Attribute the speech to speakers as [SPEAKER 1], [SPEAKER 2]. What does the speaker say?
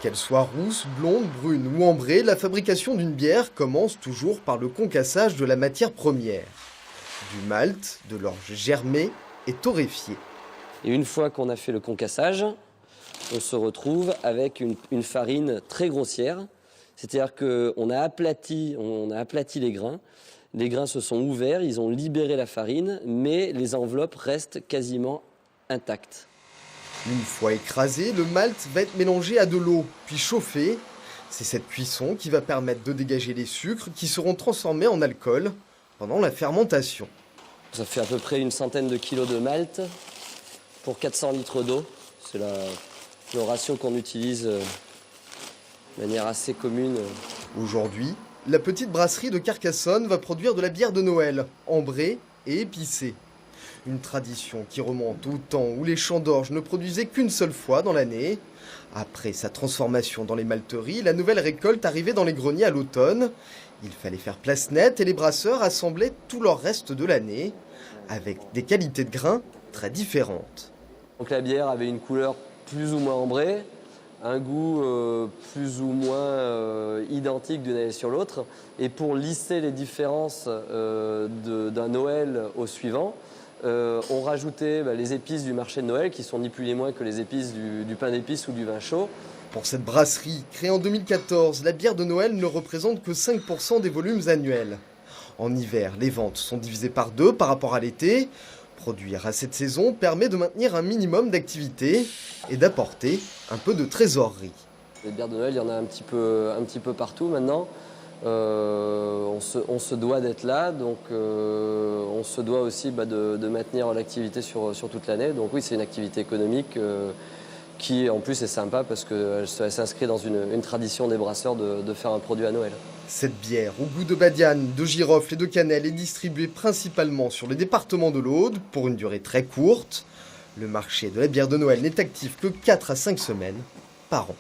[SPEAKER 1] Qu'elle soit rousse, blonde, brune ou ambrée, la fabrication d'une bière commence toujours par le concassage de la matière première. Du malt, de l'orge germée et torréfiée.
[SPEAKER 2] Et une fois qu'on a fait le concassage, on se retrouve avec une farine très grossière. C'est-à-dire qu'on a aplati les grains. Les grains se sont ouverts, ils ont libéré la farine, mais les enveloppes restent quasiment intactes.
[SPEAKER 1] Une fois écrasé, le malt va être mélangé à de l'eau, puis chauffé. C'est cette cuisson qui va permettre de dégager les sucres qui seront transformés en alcool pendant la fermentation.
[SPEAKER 2] Ça fait à peu près une centaine de kilos de malt pour 400 litres d'eau. C'est le ratio qu'on utilise de manière assez commune.
[SPEAKER 1] Aujourd'hui, la petite brasserie de Carcassonne va produire de la bière de Noël, ambrée et épicée. Une tradition qui remonte au temps où les champs d'orge ne produisaient qu'une seule fois dans l'année. Après sa transformation dans les malteries, la nouvelle récolte arrivait dans les greniers à l'automne. Il fallait faire place nette et les brasseurs assemblaient tout leur reste de l'année, avec des qualités de grains très différentes.
[SPEAKER 2] Donc la bière avait une couleur plus ou moins ambrée, un goût plus ou moins identique d'une année sur l'autre. Et pour lister les différences d'un Noël au suivant, on rajoutait les épices du marché de Noël, qui sont ni plus ni moins que les épices du pain d'épices ou du vin chaud.
[SPEAKER 1] Pour cette brasserie, créée en 2014, la bière de Noël ne représente que 5% des volumes annuels. En hiver, les ventes sont divisées par 2 par rapport à l'été. Produire à cette saison permet de maintenir un minimum d'activité et d'apporter un peu de trésorerie.
[SPEAKER 2] Les bières de Noël, il y en a un petit peu partout maintenant. On se doit d'être là, donc on se doit aussi de maintenir l'activité sur toute l'année. Donc oui, c'est une activité économique qui en plus est sympa parce qu'elle s'inscrit dans une tradition des brasseurs de faire un produit à Noël.
[SPEAKER 1] Cette bière au goût de badiane, de girofle et de cannelle est distribuée principalement sur le département de l'Aude pour une durée très courte. Le marché de la bière de Noël n'est actif que 4 à 5 semaines par an.